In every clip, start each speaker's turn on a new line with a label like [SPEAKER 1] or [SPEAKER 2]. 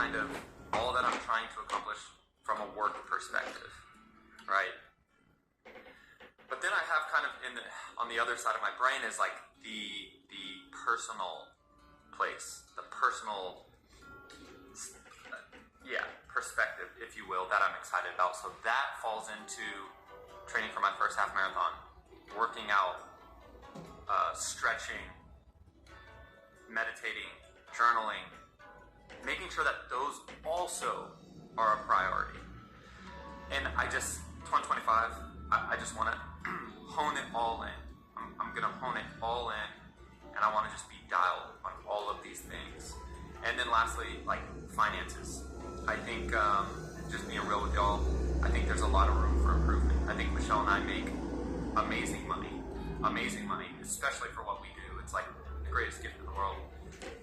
[SPEAKER 1] kind of all that I'm trying to accomplish from a work perspective, right? But then I have kind of on the other side of my brain is like the personal place, the personal, perspective, if you will, that I'm excited about. So that falls into training for my first half marathon, working out, stretching, meditating, journaling, making sure that those also are a priority. And 2025, I just want to hone it all in. I'm going to hone it all in, and I want to just be dialed on all of these things. And then lastly, like finances. I think, just being real with y'all, I think there's a lot of room for improvement. I think Michelle and I make amazing money, especially for what we do. It's like the greatest gift in the world.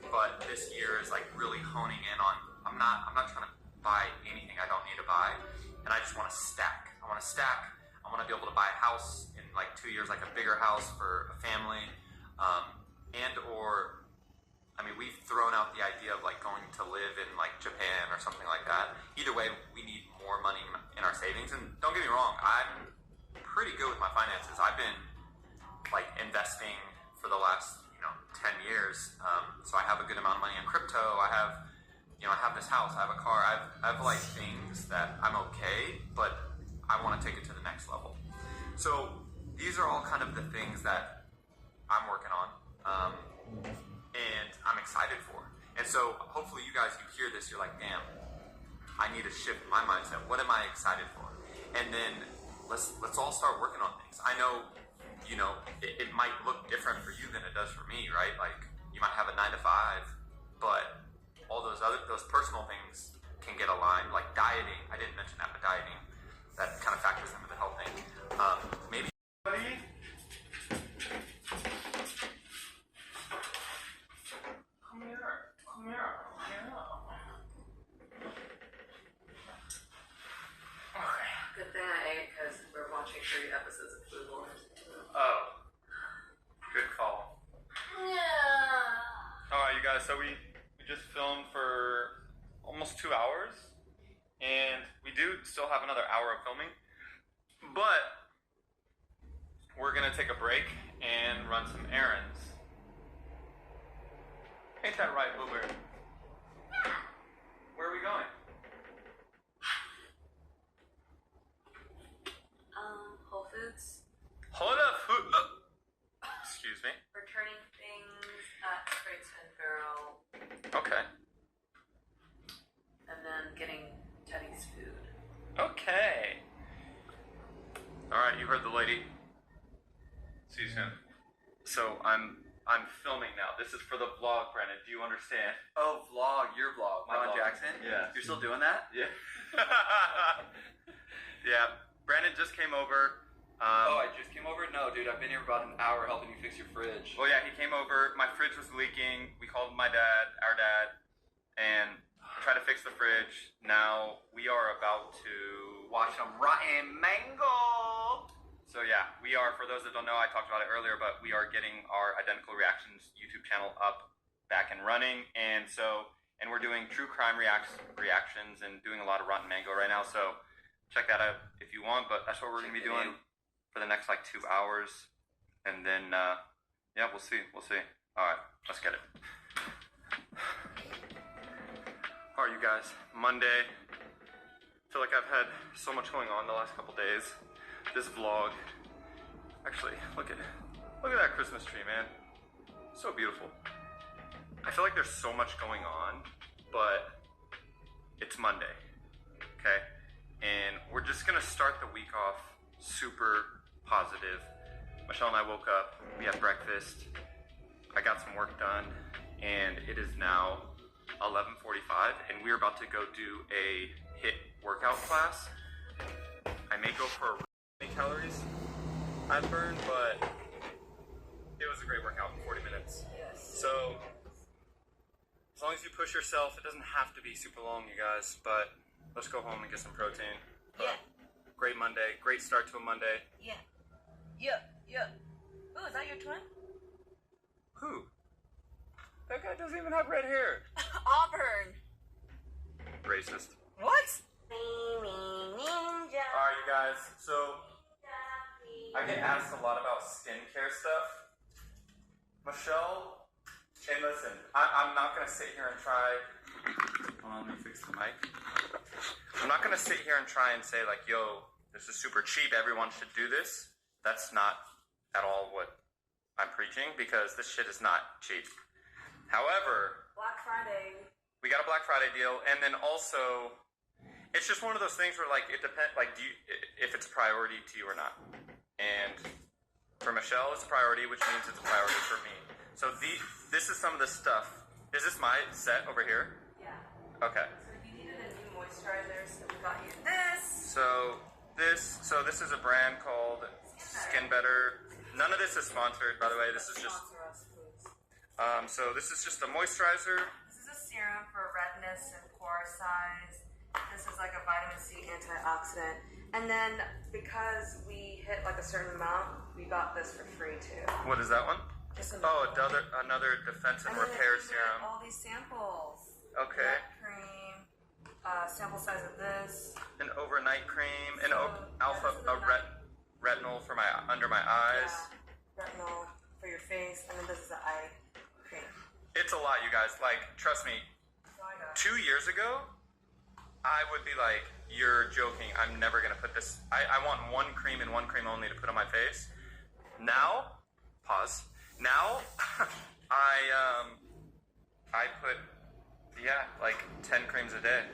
[SPEAKER 1] But this year is like really honing in on, I'm not trying to buy anything I don't need to buy, and I just want to stack. I want to be able to buy a house in like 2 years, like a bigger house for a family, we've thrown out the idea of like going to live in like Japan or something like that. Either way, we need more money in our savings. And don't get me wrong, I'm pretty good with my finances. I've been like investing for the last 10 years. So I have a good amount of money in crypto. I have this house. I have a car. I have like things that I'm okay, but I want to take it to the next level. So these are all kind of the things that I'm working on. And I'm excited for. And so hopefully you hear this, you're like, damn, I need to shift my mindset. What am I excited for? And then let's all start working on things. I know, it might look different for you than it does for me, right? Like you might have a 9 to 5, but all those personal things can get aligned, like dieting. I didn't mention that, but dieting, that kind of factors into the health thing. Maybe.
[SPEAKER 2] Good thing I ate because we're watching 3 episodes of Food Wars.
[SPEAKER 1] Oh, good call.
[SPEAKER 2] Yeah.
[SPEAKER 1] All right, you guys. So we just filmed for almost 2 hours, and we do still have another hour of filming, but we're gonna take a break and run some errands. Ain't that right, Blueberry? Where are we going?
[SPEAKER 2] Whole Foods.
[SPEAKER 1] Hold up, excuse me.
[SPEAKER 2] Returning things at Tradesman Barrel.
[SPEAKER 1] Okay.
[SPEAKER 2] And then getting Teddy's food.
[SPEAKER 1] Okay. All right, you heard the lady. See you soon. So I'm filming now. This is for the vlog, Brennan. Do you understand?
[SPEAKER 3] Oh, vlog, your vlog,
[SPEAKER 1] My
[SPEAKER 3] Ron
[SPEAKER 1] vlog.
[SPEAKER 3] Jackson?
[SPEAKER 1] Yeah.
[SPEAKER 3] You're still doing that?
[SPEAKER 1] Yeah. Yeah. Brandon just came over.
[SPEAKER 3] Oh, I just came over? No, dude, I've been here about an hour helping you fix your fridge.
[SPEAKER 1] Well, yeah, he came over. My fridge was leaking. We called our dad, and tried to fix the fridge. Now we are about to
[SPEAKER 3] Watch some rotten mango!
[SPEAKER 1] So yeah, we are, for those that don't know, I talked about it earlier, but we are getting our Identical Reactions YouTube channel up, back and running, and we're doing true crime reactions and doing a lot of Rotten Mango right now, so check that out if you want, but that's what we're going to be doing for the next, 2 hours, and then, yeah, we'll see. Alright, let's get it. Alright, you guys, Monday. I feel like I've had so much going on the last couple days. This vlog, actually, look at that Christmas tree, man. So beautiful. I feel like there's so much going on, but it's Monday, okay? And we're just gonna start the week off super positive. Michelle and I woke up, we had breakfast, I got some work done, and it is now 11:45, and we're about to go do a HIIT workout class. I may go for many calories I've burned, but it was a great workout in 40 minutes.
[SPEAKER 2] Yes.
[SPEAKER 1] So, as long as you push yourself, it doesn't have to be super long, you guys, but let's go home and get some protein.
[SPEAKER 2] Yeah.
[SPEAKER 1] Great Monday, great start to a Monday.
[SPEAKER 2] Yeah. Oh, is that your twin?
[SPEAKER 1] Who? That guy doesn't even have red hair.
[SPEAKER 2] Auburn.
[SPEAKER 1] Racist.
[SPEAKER 4] What?
[SPEAKER 1] Alright, you guys, so I get asked a lot about skincare stuff. Michelle, and listen, I'm not going to sit here and try. Hold on, let me fix the mic. I'm not going to sit here and try and say, like, yo, this is super cheap, everyone should do this. That's not at all what I'm preaching, because this shit is not cheap. However,
[SPEAKER 2] Black Friday.
[SPEAKER 1] we got a Black Friday deal, and then also, it's just one of those things where, like, it depends, like, if it's a priority to you or not. And for Michelle, it's a priority, which means it's a priority for me. So this is some of the stuff. Is this my set over here?
[SPEAKER 2] Yeah.
[SPEAKER 1] Okay.
[SPEAKER 2] So if you needed a new moisturizer, so we got you this.
[SPEAKER 1] So this is a brand called Skin Better. None of this is sponsored, by the way. This is just.
[SPEAKER 2] Sponsor us, please.
[SPEAKER 1] So this is just a moisturizer.
[SPEAKER 2] This is a serum for redness and pore size. This is like a vitamin C antioxidant. And then because we hit like a certain amount, we got this for free too.
[SPEAKER 1] What is that one?
[SPEAKER 2] Just
[SPEAKER 1] Another defense and repair serum.
[SPEAKER 2] All these samples.
[SPEAKER 1] Okay.
[SPEAKER 2] Wet cream, sample size of this.
[SPEAKER 1] An overnight cream, an alpha
[SPEAKER 2] this is a
[SPEAKER 1] retinol for under my eyes.
[SPEAKER 2] Yeah, retinol for your face, and then this is the eye cream.
[SPEAKER 1] It's a lot, you guys. Like, trust me.
[SPEAKER 2] So I got
[SPEAKER 1] 2 years ago, I would be like, "You're joking. I'm never gonna put this. I want one cream and one cream only to put on my face." Now, pause. Now, I put, like 10 creams a day.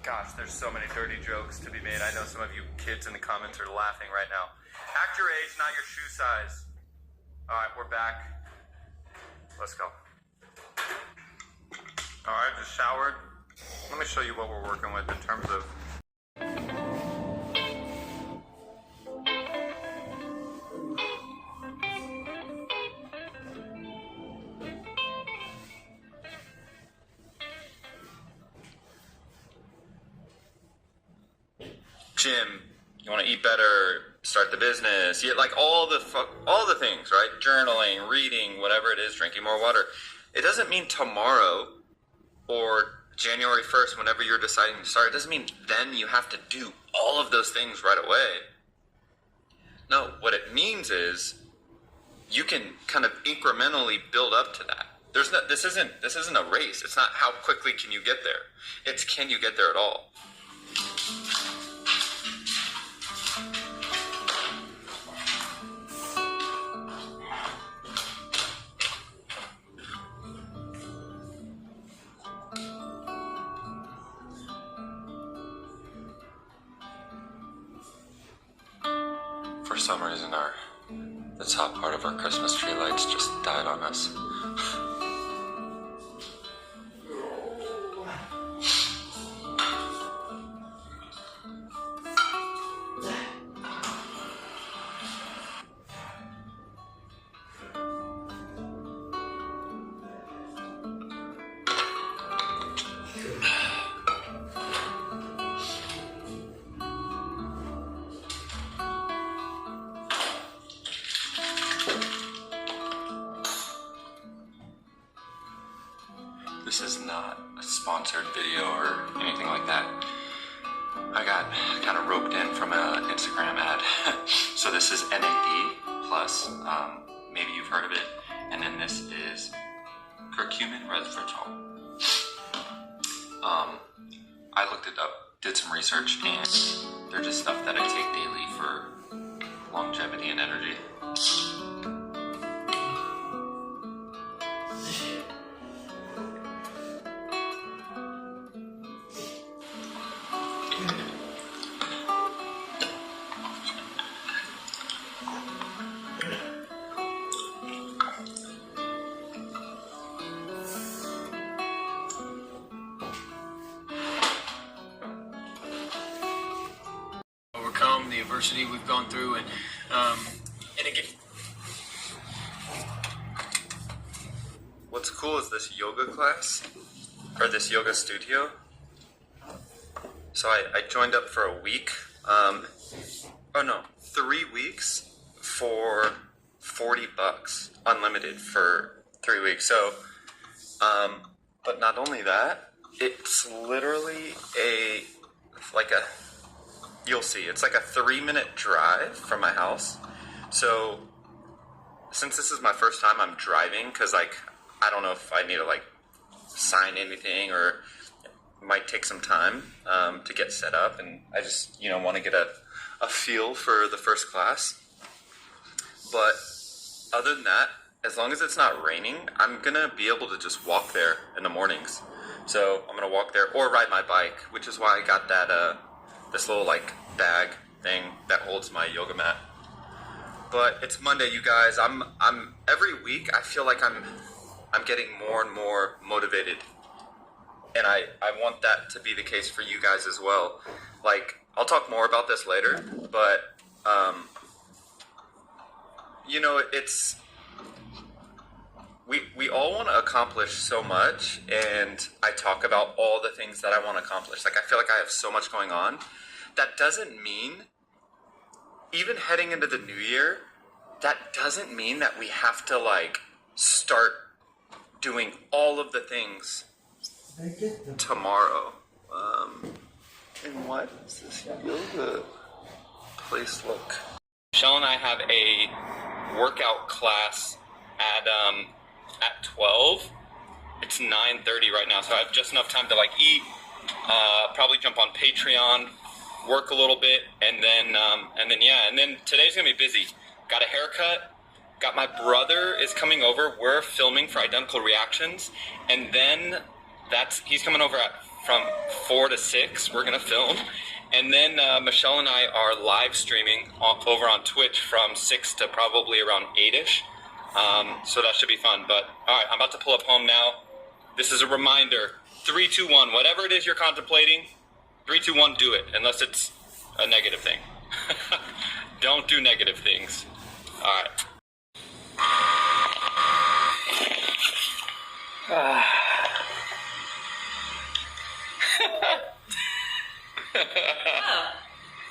[SPEAKER 1] Gosh, there's so many dirty jokes to be made. I know some of you kids in the comments are laughing right now. Act your age, not your shoe size. All right, we're back. Let's go. All right, just showered. Let me show you what we're working with in terms of. Gym, you want to eat better, start the business, like all the things, right? Journaling, reading, whatever it is, drinking more water. It doesn't mean tomorrow or January 1st, whenever you're deciding to start, it doesn't mean then you have to do all of those things right away. No, what it means is you can kind of incrementally build up to that. This isn't a race. It's not how quickly can you get there. It's can you get there at all. For some reason, the top part of our Christmas tree lights just died on us. This is not a sponsored video or anything like that. I got kind of roped in from an Instagram ad. So this is NAD plus, maybe you've heard of it. And then this is curcumin resveratrol. I looked it up, did some research, and they're just stuff that I take daily for longevity and energy.
[SPEAKER 5] Overcome the adversity we've gone through, and again.
[SPEAKER 1] What's cool is this yoga class, or this yoga studio. So I joined up for a week. 3 weeks for $40, unlimited for 3 weeks. So, but not only that, It's literally you'll see, it's like a 3-minute drive from my house. So since this is my first time I'm driving, because like I don't know if I need to like sign anything, or it might take some time to get set up, and I just want to get a feel for the first class. But other than that, as long as it's not raining, I'm gonna be able to just walk there in the mornings. So I'm gonna walk there or ride my bike, which is why I got that this little like bag thing that holds my yoga mat. But it's Monday, you guys. I'm every week I feel like I'm getting more and more motivated. And I want that to be the case for you guys as well. Like, I'll talk more about this later, but it's we all want to accomplish so much, and I talk about all the things that I want to accomplish. Like, I feel like I have so much going on. That doesn't mean, even heading into the new year, that doesn't mean that we have to like start doing all of the things tomorrow. And what does this yoga place look? Michelle and I have a workout class at 12. It's 9:30 right now, so I have just enough time to like eat, probably jump on Patreon, work a little bit, and then today's gonna be busy. Got a haircut. Got my brother is coming over. We're filming for Identical Reactions, and then he's coming over from 4 to 6. We're gonna film, and then Michelle and I are live streaming over on Twitch from 6 to probably around 8ish. So that should be fun. But all right, I'm about to pull up home now. This is a reminder: 3, 2, 1. Whatever it is you're contemplating, 3, 2, 1. Do it, unless it's a negative thing. Don't do negative things. All right.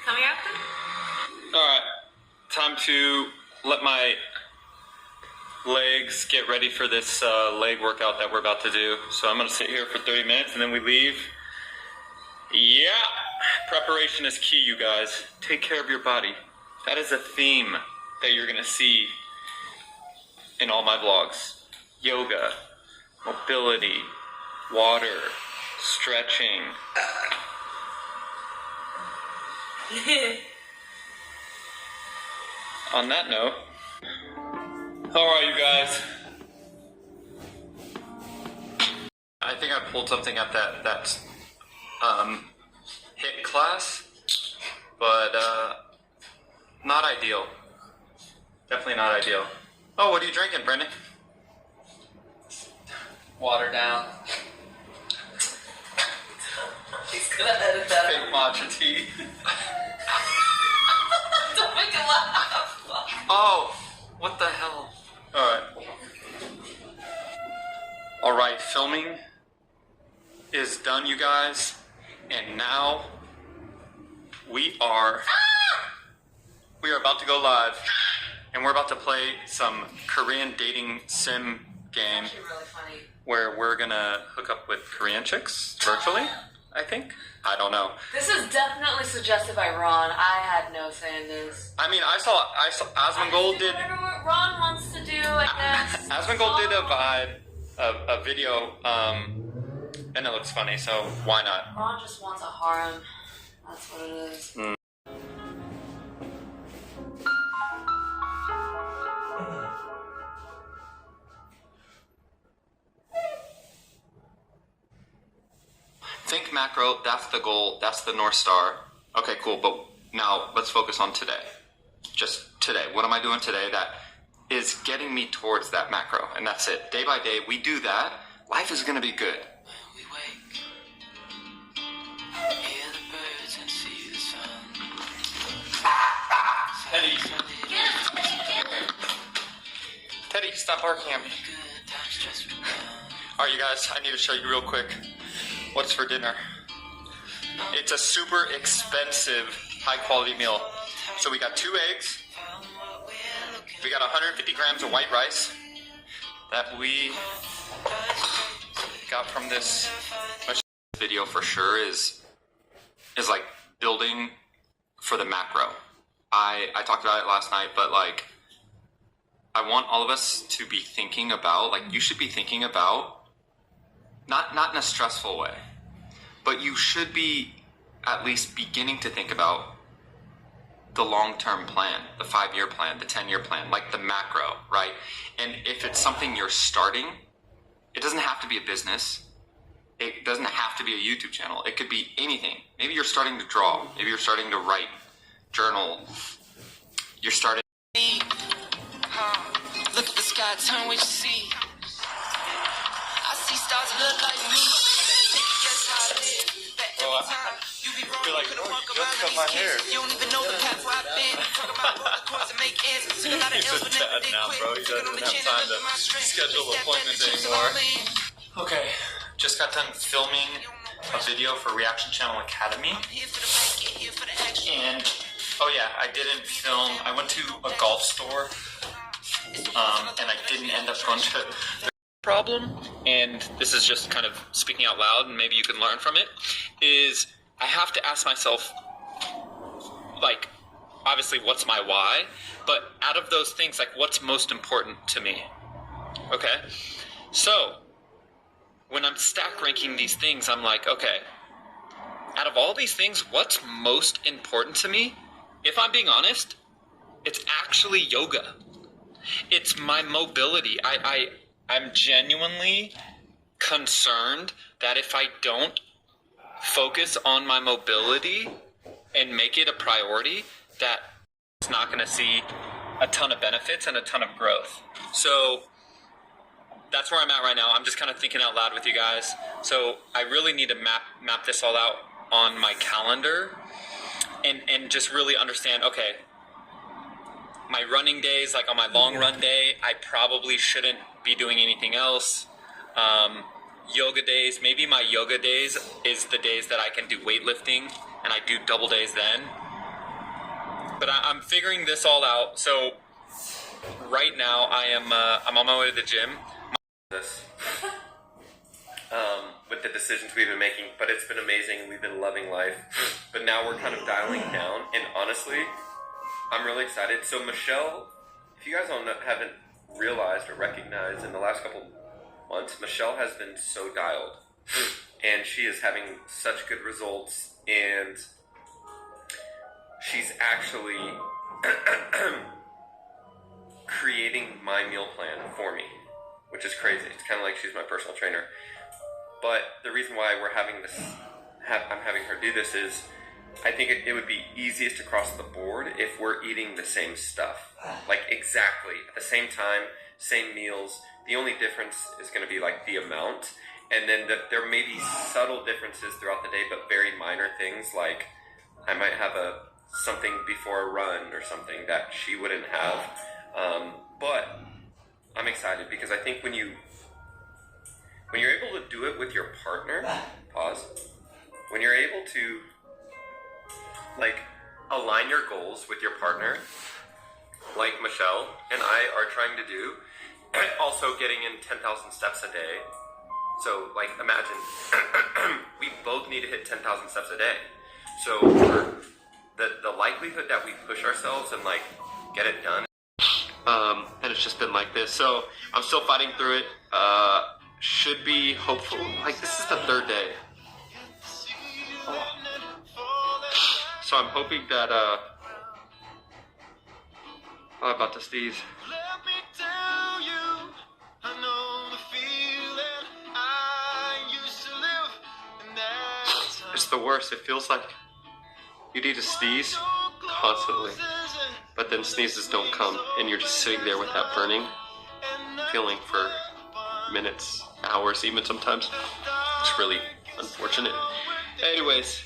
[SPEAKER 2] Coming out then?
[SPEAKER 1] Alright, time to let my legs get ready for this leg workout that we're about to do. So I'm going to sit here for 30 minutes and then we leave. Yeah, preparation is key, you guys. Take care of your body. That is a theme that you're going to see in all my vlogs. Yoga, mobility, water, stretching. On that note, how are you guys? I think I pulled something at that HIIT class, but not ideal. Definitely not ideal. Oh, what are you drinking, Brendan?
[SPEAKER 3] Water down.
[SPEAKER 2] He's gonna edit that
[SPEAKER 1] Fake matcha tea.
[SPEAKER 2] Don't make it laugh.
[SPEAKER 1] Oh, what the hell? Alright, filming is done, you guys. And now we are about to go live. And we're about to play some Korean dating sim game
[SPEAKER 2] Actually really funny.
[SPEAKER 1] where we're gonna hook up with Korean chicks virtually, I think. I don't know.
[SPEAKER 2] This is definitely suggested by Ron. I had no say in this.
[SPEAKER 1] I mean, I saw Asmongold did.
[SPEAKER 2] Whatever Ron wants to do, I guess.
[SPEAKER 1] Asmongold did a video, and it looks funny, so why not?
[SPEAKER 2] Ron just wants a harem. That's what it is.
[SPEAKER 1] Think macro, that's the goal, that's the North Star. Okay, cool, but now let's focus on today. Just today. What am I doing today that is getting me towards that macro? And that's it. Day by day, we do that, life is gonna be good.
[SPEAKER 5] We wake, hear the birds and see the sun.
[SPEAKER 1] Teddy, stop barking at me.
[SPEAKER 5] Good times just begun.
[SPEAKER 1] Alright, you guys, I need to show you real quick what's for dinner. It's a super expensive, high quality meal. So we got 2 eggs, we got 150 grams of white rice that we got from this video for sure is like building for the macro. I talked about it last night, but like I want all of us to be thinking about, like, you should be thinking about, not in a stressful way, but you should be at least beginning to think about the long-term plan, the 5-year plan, the 10-year plan, like the macro, right? And if it's something you're starting, it doesn't have to be a business. It doesn't have to be a YouTube channel. It could be anything. Maybe you're starting to draw. Maybe you're starting to write, journal. You're starting.
[SPEAKER 4] Look at the sky, tell me what you see. I see stars look like me. Guess how I live. But every time you be wrong, you couldn't walk around in these kids. You don't even know the path where I've been. Talking about roller course and make ends. Took a lot of L's, but never did quit. Took on the chin and look at my strength.
[SPEAKER 1] Schedule appointments anymore. Okay, just got done filming a video for Reaction Channel Academy. And oh yeah, I didn't film. I went to a golf store, and I didn't end up going to the problem. And this is just kind of speaking out loud, and maybe you can learn from it. Is I have to ask myself, like, obviously, what's my why? But out of those things, like, what's most important to me? Okay, so when I'm stack ranking these things, I'm like, okay, out of all these things, what's most important to me? If I'm being honest, it's actually yoga. It's my mobility. I'm genuinely concerned that if I don't focus on my mobility and make it a priority, that it's not going to see a ton of benefits and a ton of growth. So that's where I'm at right now. I'm just kind of thinking out loud with you guys. So I really need to map this all out on my calendar and just really understand, okay, my running days, like on my long run day, I probably shouldn't be doing anything else. Yoga days, maybe my yoga days is the days that I can do weightlifting, and I do double days then. But I'm figuring this all out. So right now I'm on my way to the gym.
[SPEAKER 6] This with the decisions we've been making, but it's been amazing. We've been loving life, but now we're kind of dialing down, and honestly, I'm really excited. So Michelle, if you guys haven't realized or recognized, in the last couple months, Michelle has been so dialed, and she is having such good results, and she's actually creating my meal plan for me, which is crazy. It's kind of like she's my personal trainer. But the reason why we're having this, I'm having her do this is, I think it would be easiest across the board if we're eating the same stuff. Like exactly at the same time, same meals. The only difference is going to be like the amount. And then there may be subtle differences throughout the day, but very minor things. Like I might have something before a run or something that she wouldn't have. But I'm excited because I think when you're able to do it with your partner, when you're able to like align your goals with your partner, like Michelle and I are trying to do, also getting in 10,000 steps a day. So like imagine we both need to hit 10,000 steps a day. So the likelihood that we push ourselves and like get it done, and it's just been like this. So I'm still fighting through it. Should be hopeful. Like this is the third day. So I'm hoping that I'm about to sneeze. It's the worst. It feels like you need to sneeze constantly, but then sneezes don't come, and you're just sitting there with that burning feeling for minutes, hours, even sometimes. It's really unfortunate. Anyways,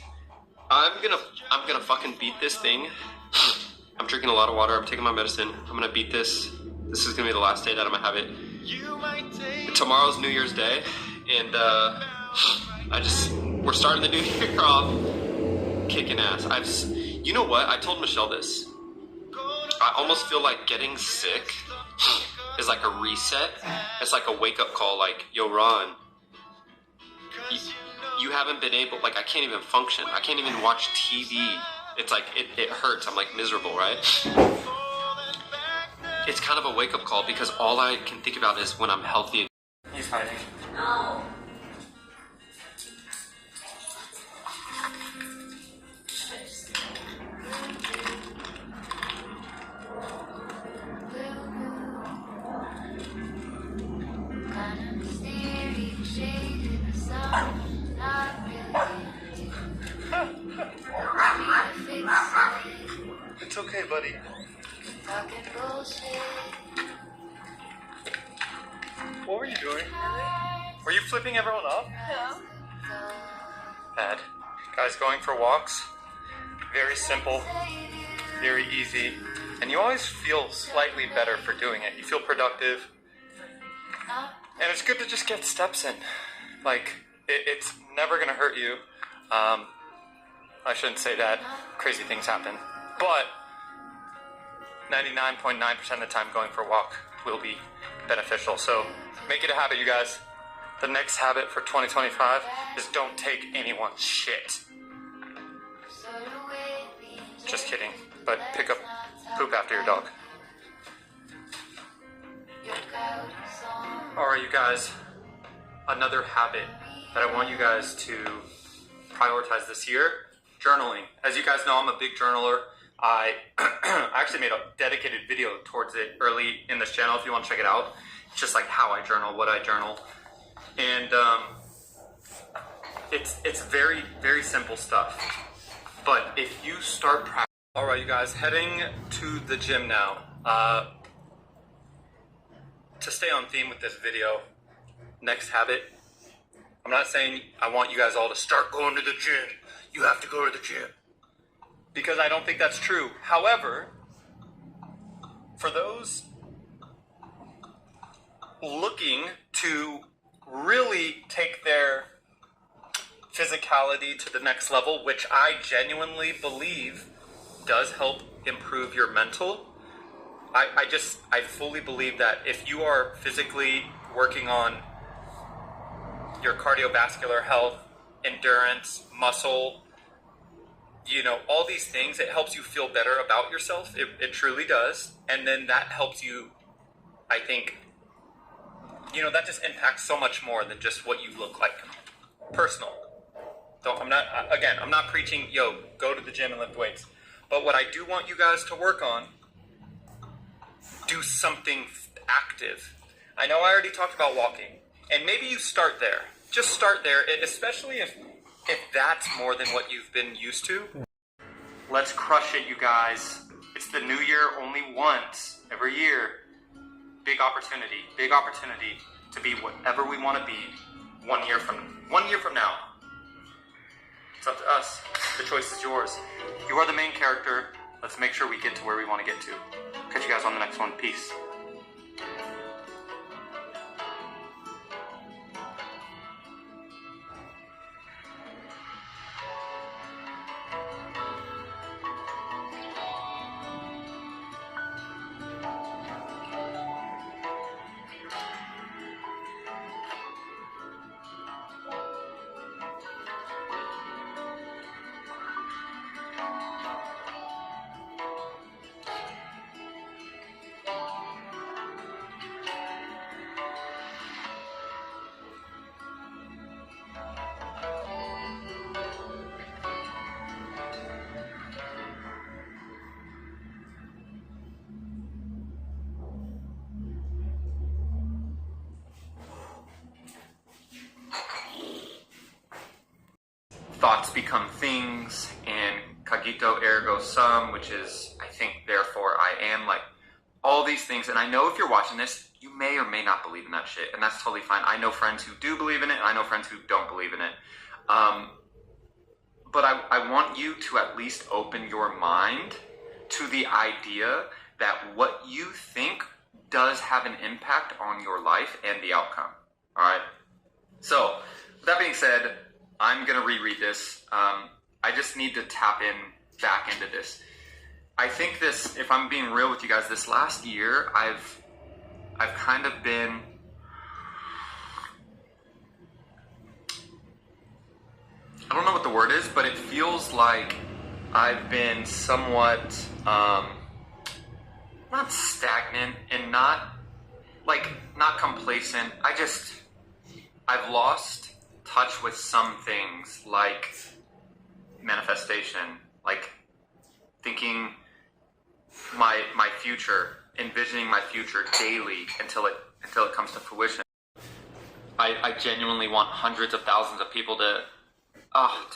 [SPEAKER 6] I'm gonna fucking beat this thing. I'm drinking a lot of water. I'm taking my medicine. I'm gonna beat this. This is gonna be the last day that I'm gonna have it. Tomorrow's New Year's Day, and we're starting the new year off kicking ass. You know what? I told Michelle this. I almost feel like getting sick is like a reset. It's like a wake-up call, like, yo, Ron, you haven't been able, like, I can't even function. I can't even watch TV. It's like, it hurts. I'm like miserable, right? It's kind of a wake-up call because all I can think about is when I'm healthy.
[SPEAKER 1] He's hiding.
[SPEAKER 2] No.
[SPEAKER 1] It's okay, buddy. What were you doing? Were you flipping everyone off?
[SPEAKER 2] No.
[SPEAKER 1] Bad. Guys, going for walks, very simple, very easy, and you always feel slightly better for doing it. You feel productive, and it's good to just get steps in. Like, it's never gonna hurt you. I shouldn't say that. Crazy things happen. But 99.9% of the time going for a walk will be beneficial. So make it a habit, you guys. The next habit for 2025 is don't take anyone's shit. Just kidding. But pick up poop after your dog. Alright, you guys. Another habit that I want you guys to prioritize this year. Journaling. As you guys know, I'm a big journaler. I actually made a dedicated video towards it early in this channel if you want to check it out. It's just like how I journal, what I journal. And it's very, very simple stuff. But if you start practicing... Alright, you guys, heading to the gym now. To stay on theme with this video, next habit. I'm not saying I want you guys all to start going to the gym. You have to go to the gym. Because I don't think that's true. However, for those looking to really take their physicality to the next level, which I genuinely believe does help improve your mental, I fully believe that if you are physically working on your cardiovascular health, endurance, muscle, you know, all these things, it helps you feel better about yourself. It truly does. And then that helps you, I think, you know, that just impacts so much more than just what you look like. Personal. So I'm not preaching, yo, go to the gym and lift weights. But what I do want you guys to work on, do something active. I know I already talked about walking. And maybe you start there. Just start there, especially if that's more than what you've been used to. Let's crush it, you guys. It's the new year only once every year. Big opportunity to be whatever we want to be 1 year from now. It's up to us. The choice is yours. You are the main character. Let's make sure we get to where we want to get to. Catch you guys on the next one. Peace. Thoughts become things, and cogito ergo sum, which is, I think, therefore I am, like, all these things. And I know if you're watching this, you may or may not believe in that shit, and that's totally fine. I know friends who do believe in it, and I know friends who don't believe in it. But I want you to at least open your mind to the idea that what you think does have an impact on your life and the outcome. All right? So, with that being said, I'm going to reread this. I just need to tap in back into this. I think this, if I'm being real with you guys, this last year, I've kind of been I don't know what the word is, but it feels like I've been somewhat, not stagnant and not complacent. I've lost touch with some things, like manifestation, like thinking my future, envisioning my future daily until it comes to fruition. I genuinely want hundreds of thousands of people to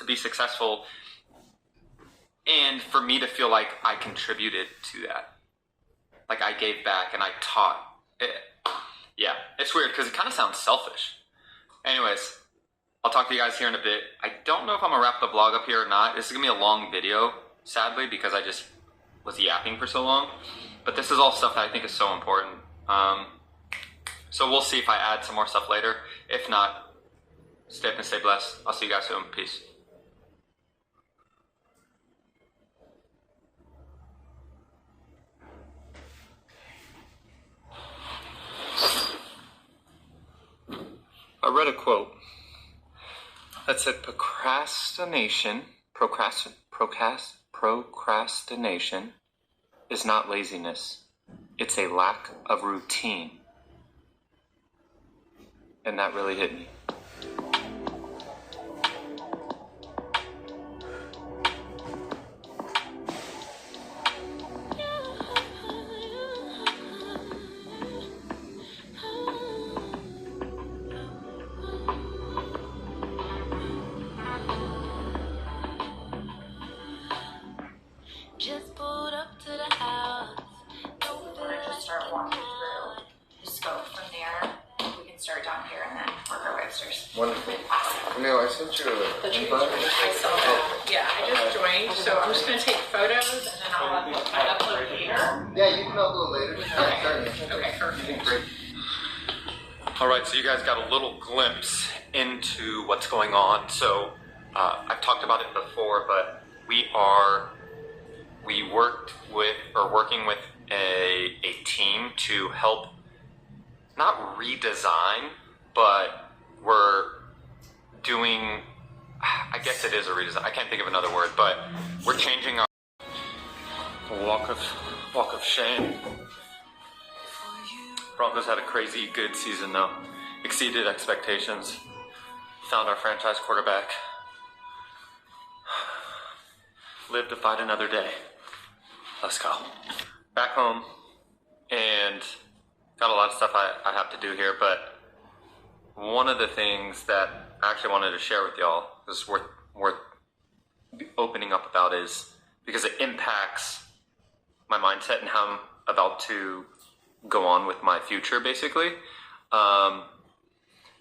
[SPEAKER 1] be successful, and for me to feel like I contributed to that. Like I gave back and I taught. Yeah, it's weird because it kind of sounds selfish. Anyways, I'll talk to you guys here in a bit. I don't know if I'm going to wrap the vlog up here or not. This is going to be a long video, sadly, because I just was yapping for so long. But this is all stuff that I think is so important. So we'll see if I add some more stuff later. If not, stay up and stay blessed. I'll see you guys soon. Peace. I read a quote that said procrastination is not laziness. It's a lack of routine. And that really hit me.
[SPEAKER 4] Just pulled up to the house.
[SPEAKER 7] Just start walking through. Just go from there. We can start down here and then work our way upstairs.
[SPEAKER 8] Wonderful. Camille, I sent you an invite.
[SPEAKER 7] I saw that. Yeah, I just joined, so I'm just going to take photos and then I'll upload later.
[SPEAKER 8] Yeah, you can upload later.
[SPEAKER 7] Okay, perfect.
[SPEAKER 8] Great.
[SPEAKER 1] All right, so you guys got a little glimpse into what's going on. So I've talked about it before, but we're working with a team to help not redesign, but we're doing, I guess it is a redesign. I can't think of another word, but we're changing our walk of shame. Broncos had a crazy good season though. Exceeded expectations. Found our franchise quarterback. Live to fight another day. Let's go. Back home, and got a lot of stuff I have to do here, but one of the things that I actually wanted to share with y'all is worth opening up about is because it impacts my mindset and how I'm about to go on with my future, basically.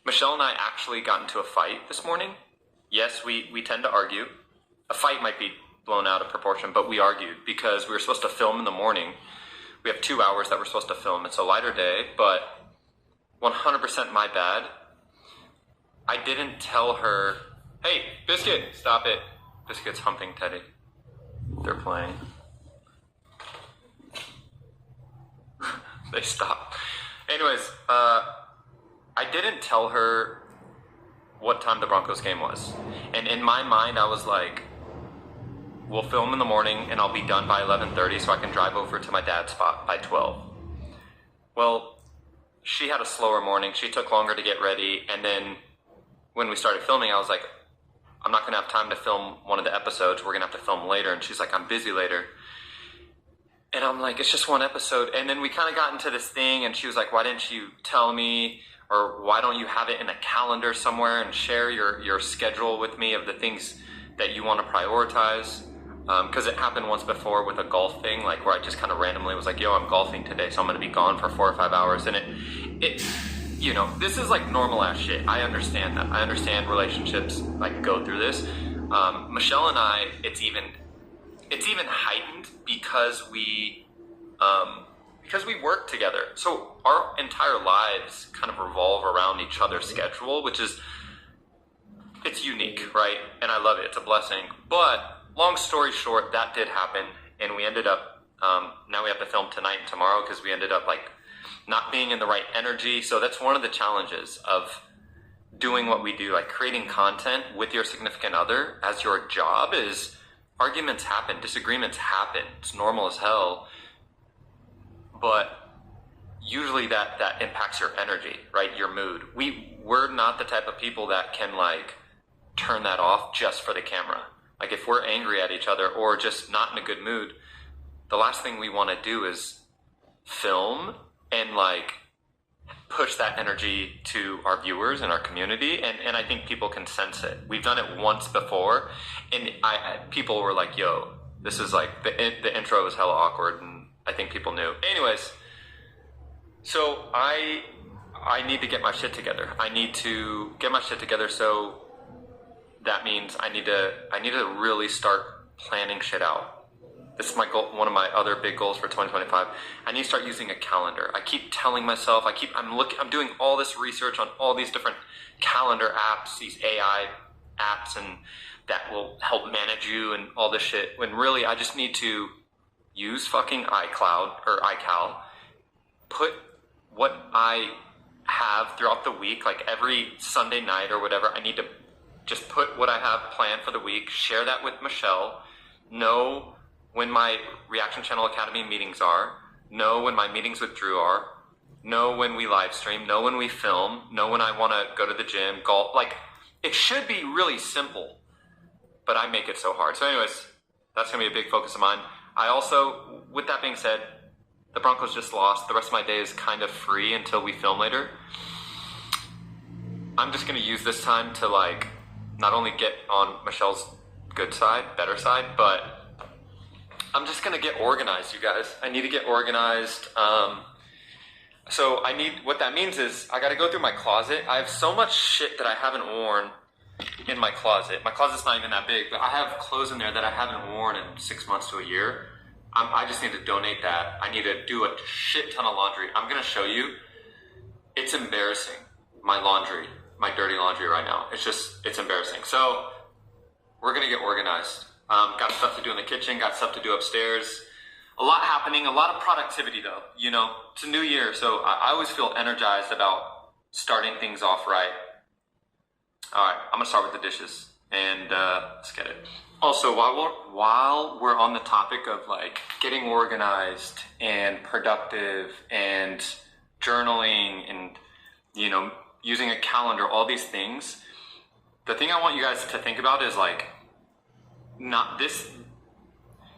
[SPEAKER 1] Michelle and I actually got into a fight this morning. Yes, we tend to argue. A fight might be blown out of proportion, but we argued because we were supposed to film in the morning. We have 2 hours that we're supposed to film. It's a lighter day, but 100% my bad. I didn't tell her, hey, Biscuit, stop it. Biscuit's humping Teddy. They're playing. They stopped. Anyways, I didn't tell her what time the Broncos game was. And in my mind, I was like, we'll film in the morning and I'll be done by 11:30 so I can drive over to my dad's spot by 12. Well, she had a slower morning. She took longer to get ready. And then when we started filming, I was like, I'm not going to have time to film one of the episodes. We're going to have to film later. And she's like, I'm busy later. And I'm like, it's just one episode. And then we kind of got into this thing and she was like, why didn't you tell me? Or why don't you have it in a calendar somewhere and share your schedule with me of the things that you want to prioritize? Because it happened once before with a golf thing, like where I just kind of randomly was like, yo, I'm golfing today, so I'm going to be gone for 4 or 5 hours. And it, you know, this is like normal ass shit. I understand that. I understand relationships like go through this. Michelle and I, it's even heightened because we work together. So our entire lives kind of revolve around each other's schedule, which is, it's unique, right? And I love it. It's a blessing. But long story short, that did happen, and we ended up, now we have to film tonight and tomorrow because we ended up like not being in the right energy. So that's one of the challenges of doing what we do, like creating content with your significant other as your job, is arguments happen, disagreements happen. It's normal as hell. But usually that impacts your energy, right? Your mood. We're not the type of people that can like turn that off just for the camera. Like if we're angry at each other or just not in a good mood, the last thing we want to do is film and like push that energy to our viewers and our community, and I think people can sense it. We've done it once before, and people were like, yo, this is like, the intro was hella awkward, and I think people knew. Anyways, so I need to get my shit together. I need to get my shit together, so that means I need to really start planning shit out. This is my goal, one of my other big goals for 2025. I need to start using a calendar. I keep telling myself, I'm doing all this research on all these different calendar apps, these AI apps, and that will help manage you and all this shit. When really I just need to use fucking iCloud or iCal, put what I have throughout the week, like every Sunday night or whatever, I need to just put what I have planned for the week, share that with Michelle, know when my Reaction Channel Academy meetings are, know when my meetings with Drew are, know when we live stream, know when we film, know when I want to go to the gym, golf. Like, it should be really simple, but I make it so hard. So anyways, that's going to be a big focus of mine. I also, with that being said, the Broncos just lost. The rest of my day is kind of free until we film later. I'm just going to use this time to like, not only get on Michelle's good side, better side, but I'm just gonna get organized, you guys. I need to get organized. So what that means is I gotta go through my closet. I have so much shit that I haven't worn in my closet. My closet's not even that big, but I have clothes in there that I haven't worn in 6 months to a year. I just need to donate that. I need to do a shit ton of laundry. I'm gonna show you. It's embarrassing, my laundry, my dirty laundry right now. It's embarrassing. So we're gonna get organized. Got stuff to do in the kitchen, got stuff to do upstairs. A lot happening, a lot of productivity though. You know, it's a new year, so I always feel energized about starting things off right. All right, I'm gonna start with the dishes, and let's get it. Also, while we're on the topic of like getting organized and productive and journaling and, you know, using a calendar, all these things, the thing I want you guys to think about is like,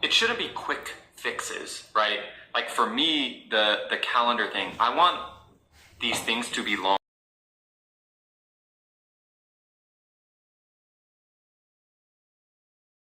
[SPEAKER 1] it shouldn't be quick fixes, right? Like for me, the calendar thing, I want these things to be long.